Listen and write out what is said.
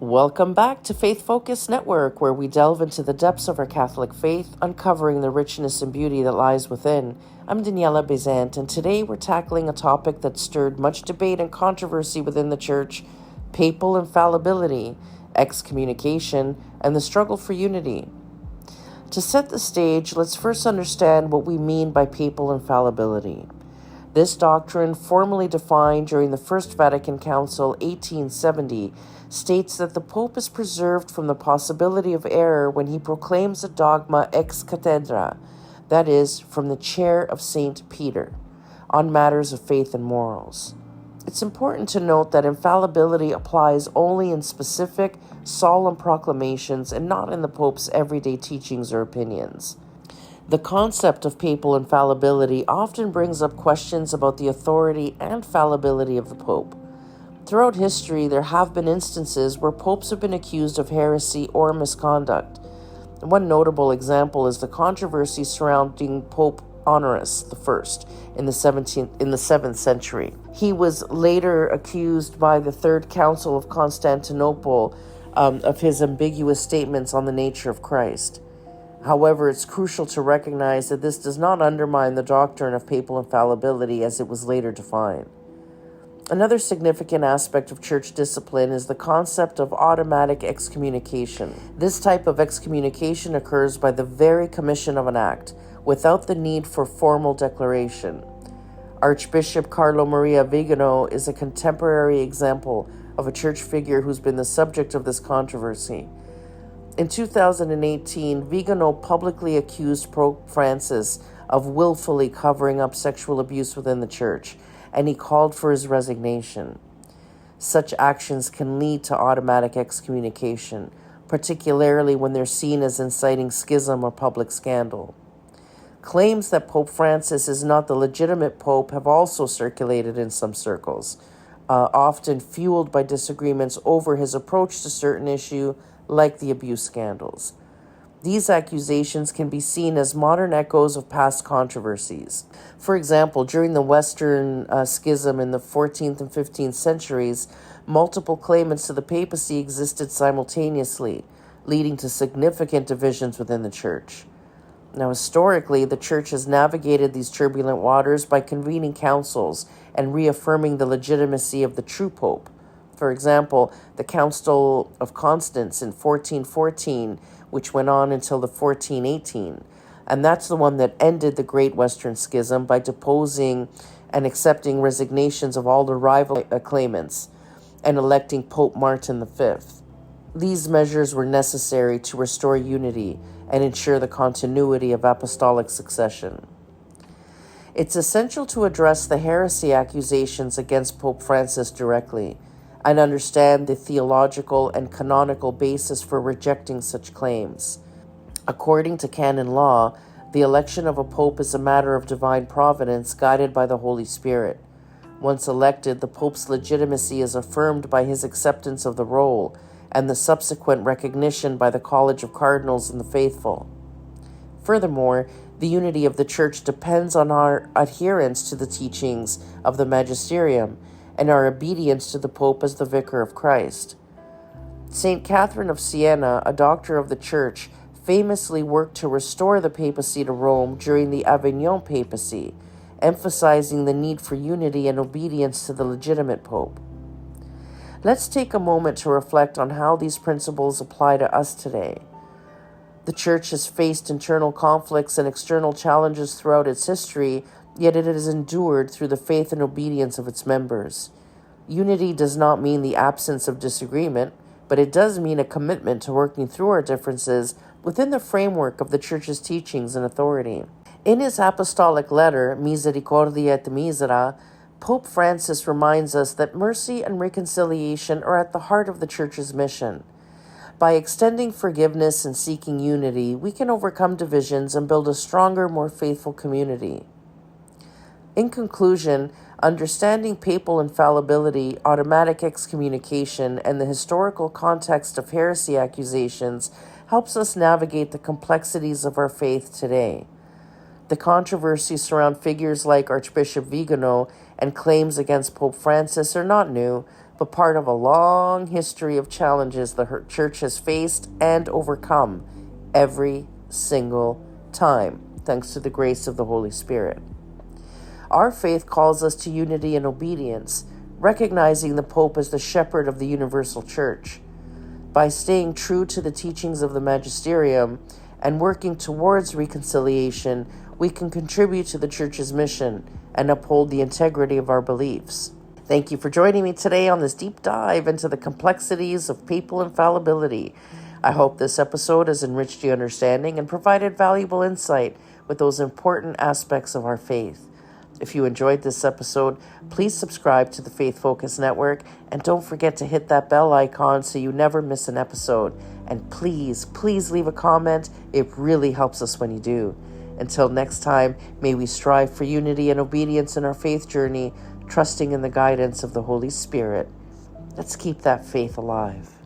Welcome back to Faith Focus Network, where we delve into the depths of our Catholic faith, uncovering the richness and beauty that lies within. I'm Daniela Bezant, and today we're tackling a topic that stirred much debate and controversy within the Church: Papal Infallibility, Excommunication, and the struggle for unity. To set the stage, let's first understand what we mean by Papal Infallibility. This doctrine, formally defined during the First Vatican Council 1870, states that the Pope is preserved from the possibility of error when he proclaims a dogma ex cathedra, that is, from the chair of St. Peter, on matters of faith and morals. It's important to note that infallibility applies only in specific, solemn proclamations and not in the Pope's everyday teachings or opinions. The concept of papal infallibility often brings up questions about the authority and fallibility of the Pope. Throughout history, there have been instances where popes have been accused of heresy or misconduct. One notable example is the controversy surrounding Pope Honorius I in the 7th century. He was later accused by the Third Council of Constantinople of his ambiguous statements on the nature of Christ. However, it's crucial to recognize that this does not undermine the doctrine of papal infallibility as it was later defined. Another significant aspect of church discipline is the concept of automatic excommunication. This type of excommunication occurs by the very commission of an act, without the need for formal declaration. Archbishop Carlo Maria Vigano is a contemporary example of a church figure who's been the subject of this controversy. In 2018, Vigano publicly accused Pope Francis of willfully covering up sexual abuse within the church, and he called for his resignation. Such actions can lead to automatic excommunication, particularly when they're seen as inciting schism or public scandal. Claims that Pope Francis is not the legitimate pope have also circulated in some circles, often fueled by disagreements over his approach to certain issues like the abuse scandals. These accusations can be seen as modern echoes of past controversies. For example, during the Western Schism in the 14th and 15th centuries, multiple claimants to the papacy existed simultaneously, leading to significant divisions within the Church. Now, historically, the Church has navigated these turbulent waters by convening councils and reaffirming the legitimacy of the true pope. For example, the Council of Constance in 1414, which went on until the 1418, and that's the one that ended the Great Western Schism by deposing and accepting resignations of all the rival claimants and electing Pope Martin V. These measures were necessary to restore unity and ensure the continuity of apostolic succession. It's essential to address the heresy accusations against Pope Francis directly and understand the theological and canonical basis for rejecting such claims. According to canon law, the election of a pope is a matter of divine providence guided by the Holy Spirit. Once elected, the pope's legitimacy is affirmed by his acceptance of the role and the subsequent recognition by the College of Cardinals and the faithful. Furthermore, the unity of the Church depends on our adherence to the teachings of the magisterium and our obedience to the Pope as the Vicar of Christ. St. Catherine of Siena, a doctor of the Church, famously worked to restore the papacy to Rome during the Avignon papacy, emphasizing the need for unity and obedience to the legitimate Pope. Let's take a moment to reflect on how these principles apply to us today. The Church has faced internal conflicts and external challenges throughout its history, yet it has endured through the faith and obedience of its members. Unity does not mean the absence of disagreement, but it does mean a commitment to working through our differences within the framework of the Church's teachings and authority. In his apostolic letter, Misericordia et Misera, Pope Francis reminds us that mercy and reconciliation are at the heart of the Church's mission. By extending forgiveness and seeking unity, we can overcome divisions and build a stronger, more faithful community. In conclusion, understanding papal infallibility, automatic excommunication, and the historical context of heresy accusations helps us navigate the complexities of our faith today. The controversies surround figures like Archbishop Vigano and claims against Pope Francis are not new, but part of a long history of challenges the church has faced and overcome every single time, thanks to the grace of the Holy Spirit. Our faith calls us to unity and obedience, recognizing the Pope as the shepherd of the universal church. By staying true to the teachings of the Magisterium and working towards reconciliation, we can contribute to the Church's mission and uphold the integrity of our beliefs. Thank you for joining me today on this deep dive into the complexities of papal infallibility. I hope this episode has enriched your understanding and provided valuable insight with those important aspects of our faith. If you enjoyed this episode, please subscribe to the Faith Focus Network and don't forget to hit that bell icon so you never miss an episode. And please leave a comment. It really helps us when you do. Until next time, may we strive for unity and obedience in our faith journey, trusting in the guidance of the Holy Spirit. Let's keep that faith alive.